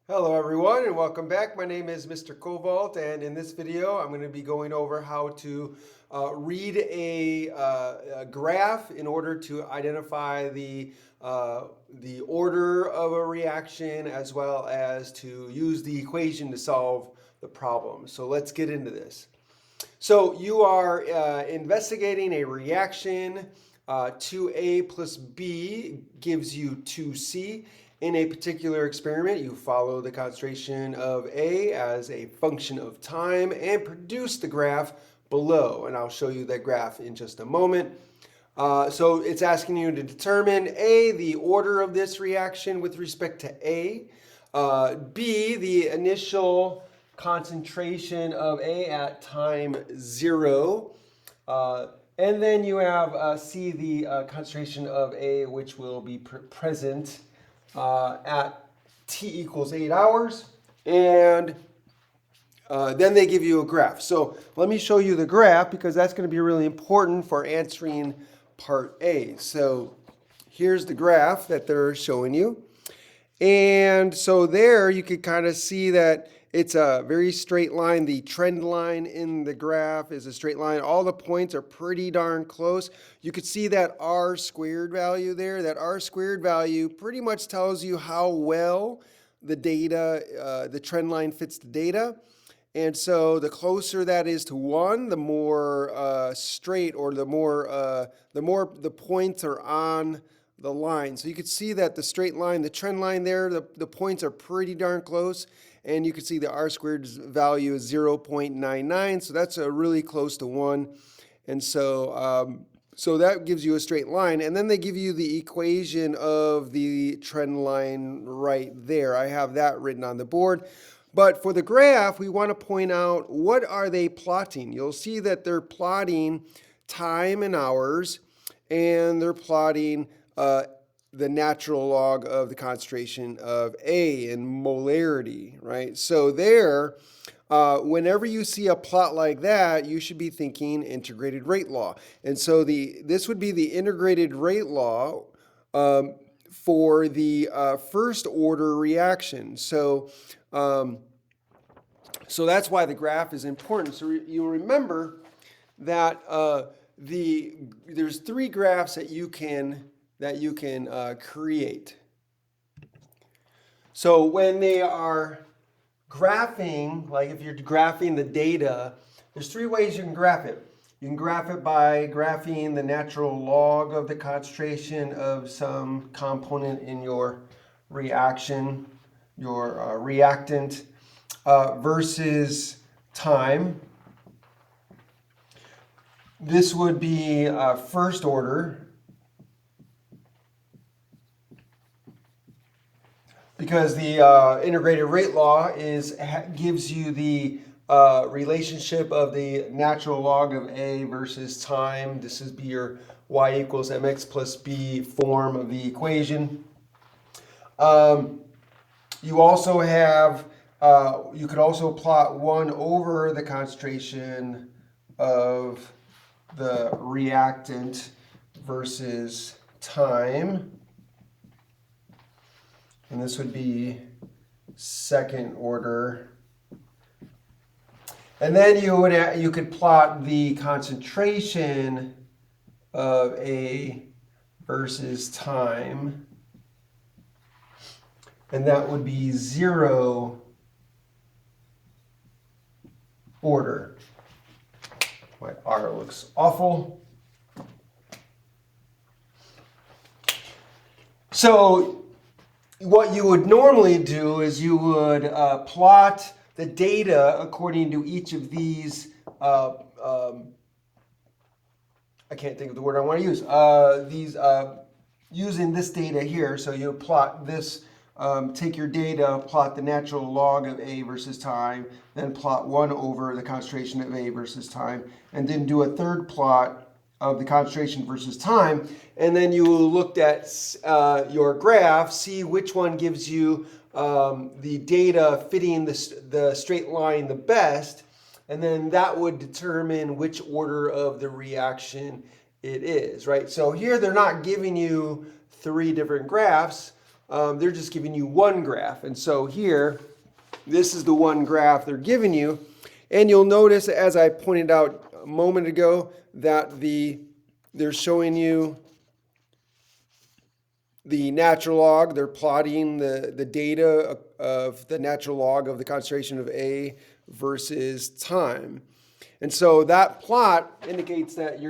Hello everyone and welcome back. My name is Mr. Cobalt, and in this video I'm going to be going over how to read a graph in order to identify the order of a reaction, as well as to use the equation to solve the problem. So let's get into this. So you are investigating a reaction. 2A plus B gives you 2C. In a particular experiment, you follow the concentration of A as a function of time and produce the graph below. And I'll show you that graph in just a moment. So it's asking you to determine A, the order of this reaction with respect to A, B, the initial concentration of A at time 0, and then you have C, the concentration of A, which will be present at T equals 8 hours. And then they give you a graph. So let me show you the graph, because that's going to be really important for answering part A. So here's the graph that they're showing you. And so there you can kind of see that it's a very straight line. The trend line in the graph is a straight line. All the points are pretty darn close. You could see that R squared value there. That R squared value pretty much tells you how well the data, the trend line fits the data. And so the closer that is to 1, the more straight, or the more the points are on the line. So you can see that the straight line, the trend line there, the points are pretty darn close. And you can see the R squared value is 0.99. So that's really close to 1. And so, so that gives you a straight line. And then they give you the equation of the trend line right there. I have that written on the board. But for the graph, we want to point out, what are they plotting? You'll see that they're plotting time in hours, and they're plotting the natural log of the concentration of A in molarity, right? So there, whenever you see a plot like that, you should be thinking integrated rate law. And so this would be the integrated rate law for the first order reaction. So that's why the graph is important. So you remember that there's 3 graphs that you can create. So when they are graphing, like if you're graphing the data, there's 3 ways you can graph it. You can graph it by graphing the natural log of the concentration of some component in your reaction, your reactant, versus time. This would be first order, because the integrated rate law gives you the relationship of the natural log of A versus time. This is be your y equals mx plus b form of the equation. You also have, you could also plot 1 over the concentration of the reactant versus time. And this would be second order. And then you could plot the concentration of A versus time. And that would be 0 order. My R looks awful. So what you would normally do is you would plot the data according to each of these, I can't think of the word I want to use, using this data here. So you plot this, take your data, plot the natural log of A versus time, then plot 1 over the concentration of A versus time, and then do a third plot of the concentration versus time. And then you looked at your graph, see which one gives you the data fitting the straight line the best, and then that would determine which order of the reaction it is, right? So here they're not giving you 3 different graphs. they're just giving you one graph. And so here, this is the one graph they're giving you. And you'll notice, as I pointed out a moment ago, that they're showing you the natural log. They're plotting the data of the natural log of the concentration of A versus time. And so that plot indicates that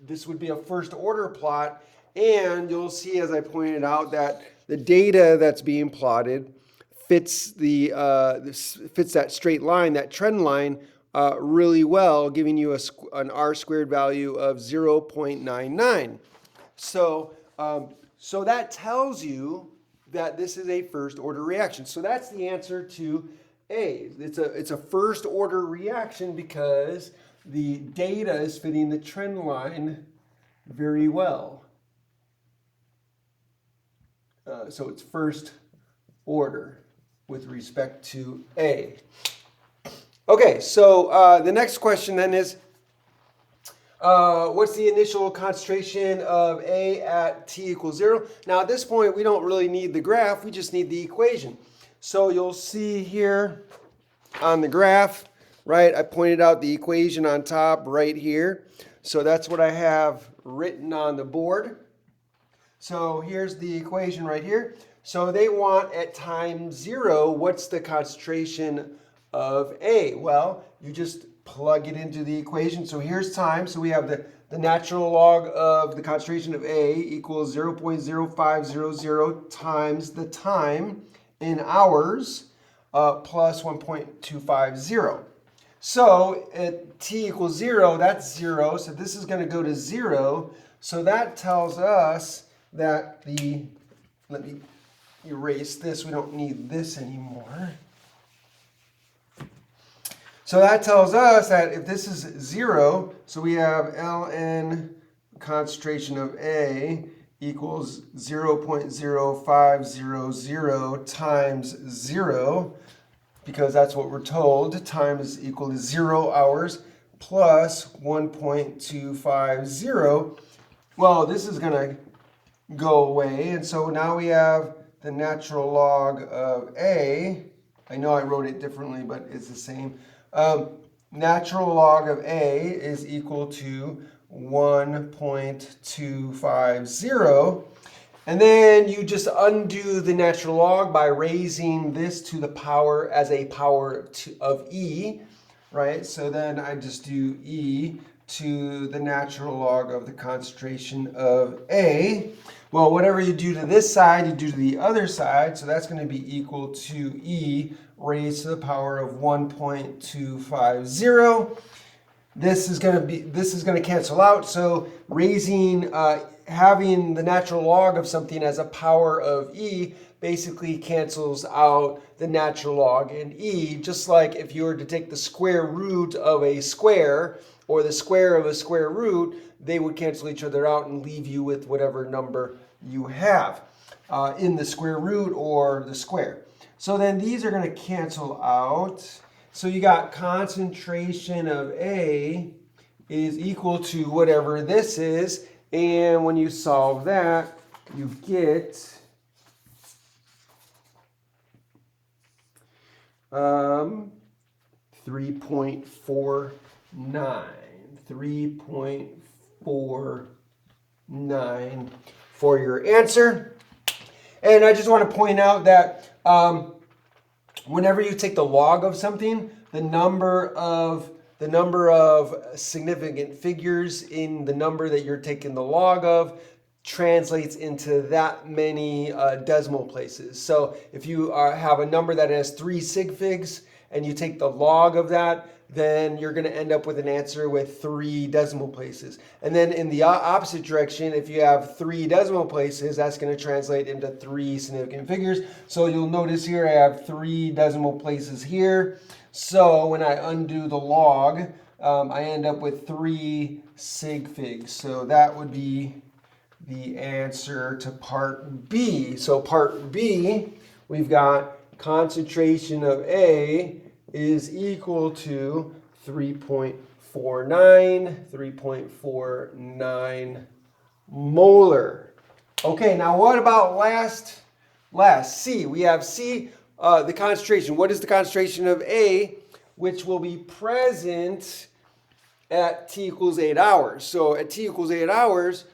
this would be a first order plot. And you'll see, as I pointed out, that the data that's being plotted fits fits that straight line, that trend line, really well, giving you an R squared value of 0.99. So that tells you that this is a first order reaction. So that's the answer to A. It's a first order reaction because the data is fitting the trend line very well. So it's first order with respect to A. Okay, so the next question then is, what's the initial concentration of A at t equals 0? Now at this point, we don't really need the graph, we just need the equation. So you'll see here on the graph, right, I pointed out the equation on top right here. So that's what I have written on the board. So here's the equation right here. So they want at time 0, what's the concentration of A? Well, you just plug it into the equation. So here's time. So we have the natural log of the concentration of A equals 0.0500 times the time in hours plus 1.250. So at t equals 0, that's 0. So this is going to go to 0. So that tells us that let me erase this. We don't need this anymore. So that tells us that if this is 0, so we have ln concentration of A equals 0.0500 times 0, because that's what we're told. Time is equal to 0 hours plus 1.250. Well, this is going to go away, and so now we have the natural log of A. I know I wrote it differently, but it's the same. Natural log of A is equal to 1.250. And then you just undo the natural log by raising this to the power as a power of E, right? So then I just do E to the natural log of the concentration of A. Well, whatever you do to this side, you do to the other side. So that's going to be equal to E raised to the power of 1.250. This is going to cancel out. So having the natural log of something as a power of E basically cancels out the natural log in E, just like if you were to take the square root of a square or the square of a square root, they would cancel each other out and leave you with whatever number you have in the square root or the square. So then these are going to cancel out. So you got concentration of A is equal to whatever this is. And when you solve that, you get 3.49. 3.49 for your answer. And I just want to point out that whenever you take the log of something, the number of significant figures in the number that you're taking the log of translates into that many decimal places. So if you have a number that has 3 sig figs and you take the log of that, then you're going to end up with an answer with 3 decimal places. And then in the opposite direction, if you have 3 decimal places, that's going to translate into 3 significant figures. So you'll notice here I have 3 decimal places here. So when I undo the log, I end up with 3 sig figs. So that would be the answer to part B. So part B, we've got concentration of A is equal to 3.49 molar. Okay, now what about last Last, C. We have C, the concentration. What is the concentration of A, which will be present at t equals 8 hours? So at t equals 8 hours,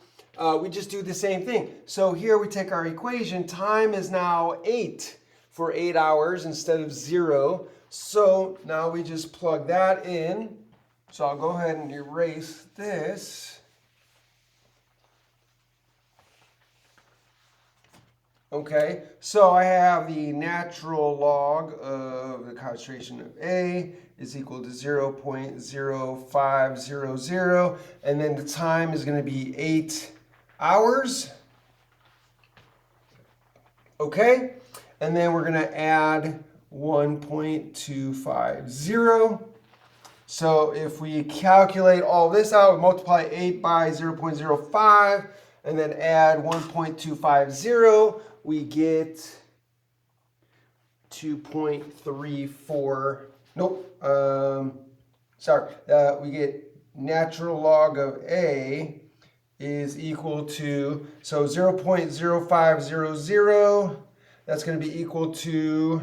we just do the same thing. So here we take our equation. Time is now 8 for 8 hours instead of 0. So now we just plug that in. So I'll go ahead and erase this. Okay, so I have the natural log of the concentration of A is equal to 0.0500, and then the time is going to be 8 hours. Okay, and then we're going to add 1.250. So if we calculate all this out, we multiply 8 by 0.05 and then add 1.250, we get 2.34. Nope. We get natural log of A is equal to, so 0.0500, that's going to be equal to,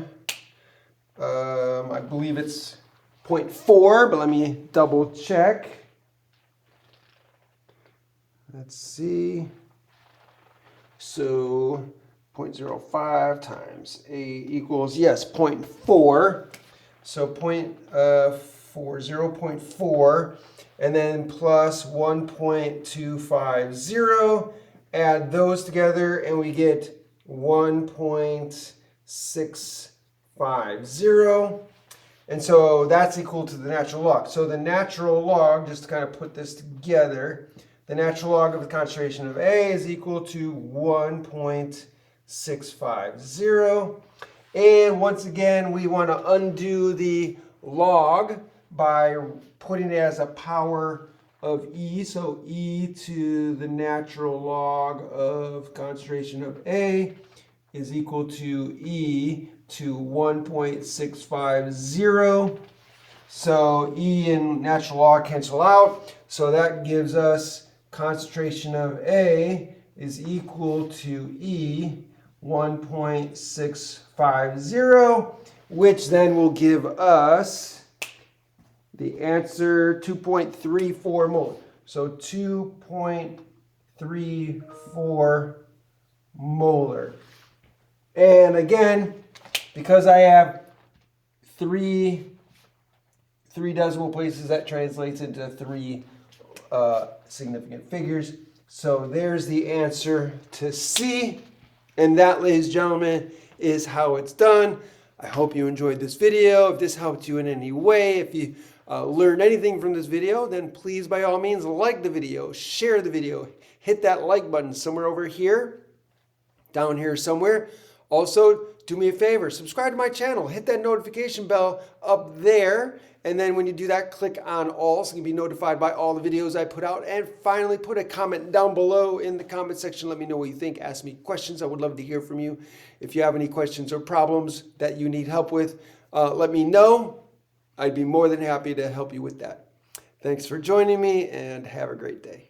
I believe it's 0.4, but let me double check. Let's see. So 0.05 times A equals, yes, 0.4. So 0.4, and then plus 1.250. Add those together, and we get 1.650. And so that's equal to the natural log. So the natural log, just to kind of put this together, the natural log of the concentration of A is equal to 1.650. And once again, we want to undo the log by putting it as a power of E. So E to the natural log of concentration of A is equal to E to 1.650. So E and natural log cancel out. So that gives us concentration of A is equal to E 1.650, which then will give us the answer 2.34 molar. So 2.34 molar. And again, because I have three decimal places, that translates into 3 significant figures. So there's the answer to C. And that, ladies and gentlemen, is how it's done. I hope you enjoyed this video. If this helped you in any way, if you learned anything from this video, then please, by all means, like the video, share the video, hit that like button somewhere over here, down here somewhere. Also, do me a favor, subscribe to my channel, hit that notification bell up there, and then when you do that, click on all so you can be notified by all the videos I put out. And finally, put a comment down below in the comment section. Let me know what you think. Ask me questions. I would love to hear from you. If you have any questions or problems that you need help with, let me know. I'd be more than happy to help you with that. Thanks for joining me, and have a great day.